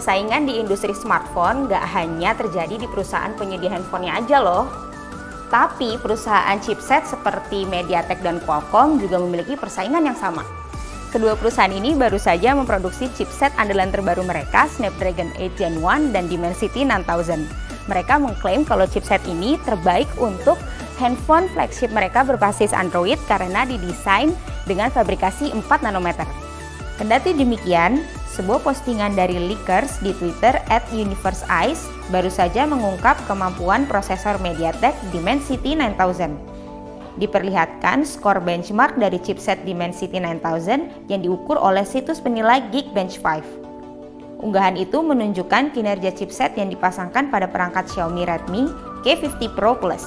Persaingan di industri smartphone gak hanya terjadi di perusahaan penyedia handphonenya aja loh. Tapi perusahaan chipset seperti MediaTek dan Qualcomm juga memiliki persaingan yang sama. Kedua perusahaan ini baru saja memproduksi chipset andalan terbaru mereka, Snapdragon 8 Gen 1 dan Dimensity 9000. Mereka mengklaim kalau chipset ini terbaik untuk handphone flagship mereka berbasis Android karena didesain dengan fabrikasi 4 nanometer. Kendati demikian, sebuah postingan dari leakers di Twitter @universeeyes baru saja mengungkap kemampuan prosesor MediaTek Dimensity 9000. Diperlihatkan skor benchmark dari chipset Dimensity 9000 yang diukur oleh situs penilai Geekbench 5. Unggahan itu menunjukkan kinerja chipset yang dipasangkan pada perangkat Xiaomi Redmi K50 Pro Plus.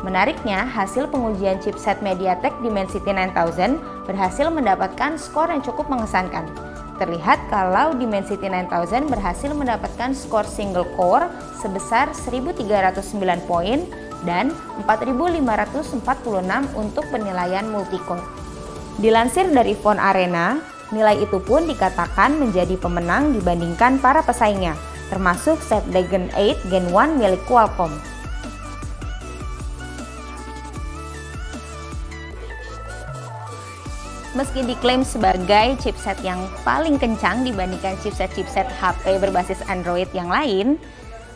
Menariknya, hasil pengujian chipset MediaTek Dimensity 9000 berhasil mendapatkan skor yang cukup mengesankan. Terlihat kalau Dimensity 9000 berhasil mendapatkan skor single core sebesar 1309 poin dan 4546 untuk penilaian multicore. Dilansir dari Phone Arena, nilai itu pun dikatakan menjadi pemenang dibandingkan para pesaingnya, termasuk Snapdragon 8 Gen 1 milik Qualcomm. Meski diklaim sebagai chipset yang paling kencang dibandingkan chipset-chipset HP berbasis Android yang lain,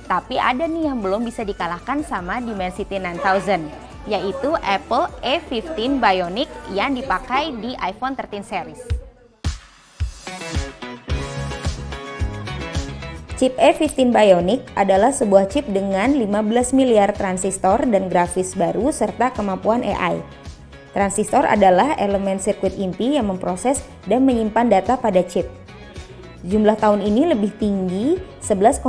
tapi ada nih yang belum bisa dikalahkan sama Dimensity 9000, yaitu Apple A15 Bionic yang dipakai di iPhone 13 series. Chip A15 Bionic adalah sebuah chip dengan 15 miliar transistor dan grafis baru serta kemampuan AI. Transistor adalah elemen sirkuit inti yang memproses dan menyimpan data pada chip. Jumlah tahun ini lebih tinggi 11,8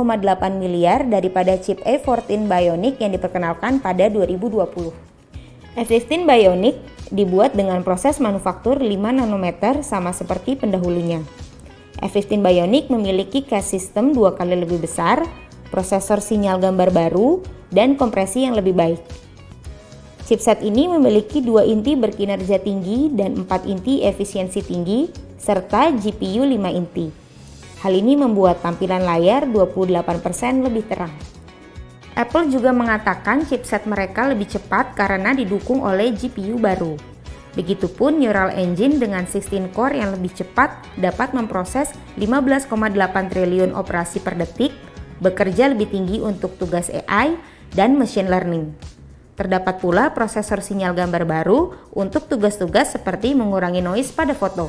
miliar daripada chip A14 Bionic yang diperkenalkan pada 2020. A15 Bionic dibuat dengan proses manufaktur 5 nanometer sama seperti pendahulunya. A15 Bionic memiliki cache system 2 kali lebih besar, prosesor sinyal gambar baru, dan kompresi yang lebih baik. Chipset ini memiliki 2 inti berkinerja tinggi dan 4 inti efisiensi tinggi, serta GPU 5 inti. Hal ini membuat tampilan layar 28% lebih terang. Apple juga mengatakan chipset mereka lebih cepat karena didukung oleh GPU baru. Begitupun Neural Engine dengan 16 core yang lebih cepat dapat memproses 15,8 triliun operasi per detik, bekerja lebih tinggi untuk tugas AI dan machine learning. Terdapat pula prosesor sinyal gambar baru untuk tugas-tugas seperti mengurangi noise pada foto.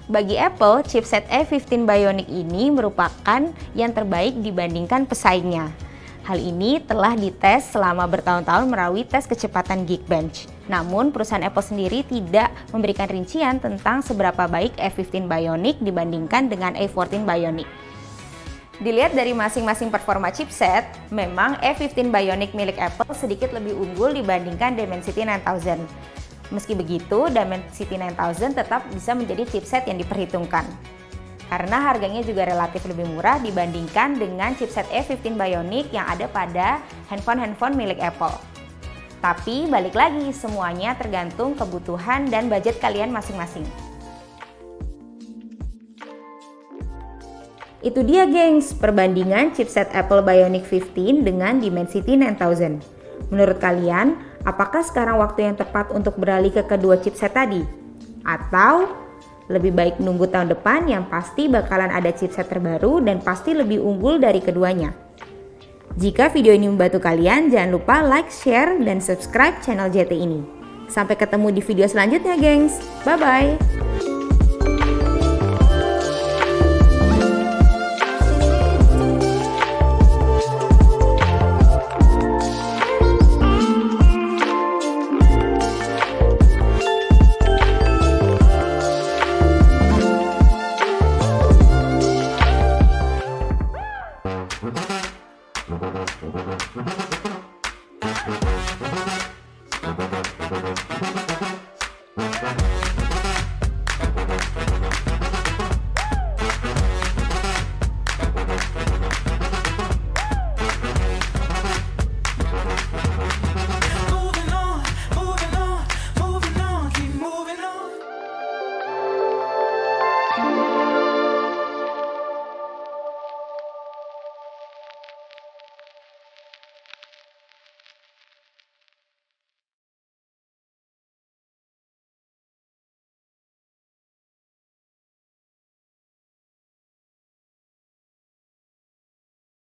Bagi Apple, chipset A15 Bionic ini merupakan yang terbaik dibandingkan pesaingnya. Hal ini telah dites selama bertahun-tahun melalui tes kecepatan Geekbench. Namun, perusahaan Apple sendiri tidak memberikan rincian tentang seberapa baik A15 Bionic dibandingkan dengan A14 Bionic. Dilihat dari masing-masing performa chipset, memang A15 Bionic milik Apple sedikit lebih unggul dibandingkan Dimensity 9000. Meski begitu, Dimensity 9000 tetap bisa menjadi chipset yang diperhitungkan. Karena harganya juga relatif lebih murah dibandingkan dengan chipset A15 Bionic yang ada pada handphone-handphone milik Apple. Tapi balik lagi, semuanya tergantung kebutuhan dan budget kalian masing-masing. Itu dia gengs, perbandingan chipset Apple Bionic 15 dengan Dimensity 9000. Menurut kalian, apakah sekarang waktu yang tepat untuk beralih ke kedua chipset tadi? Atau lebih baik nunggu tahun depan yang pasti bakalan ada chipset terbaru dan pasti lebih unggul dari keduanya? Jika video ini membantu kalian, jangan lupa like, share, dan subscribe channel JT ini. Sampai ketemu di video selanjutnya gengs, bye-bye!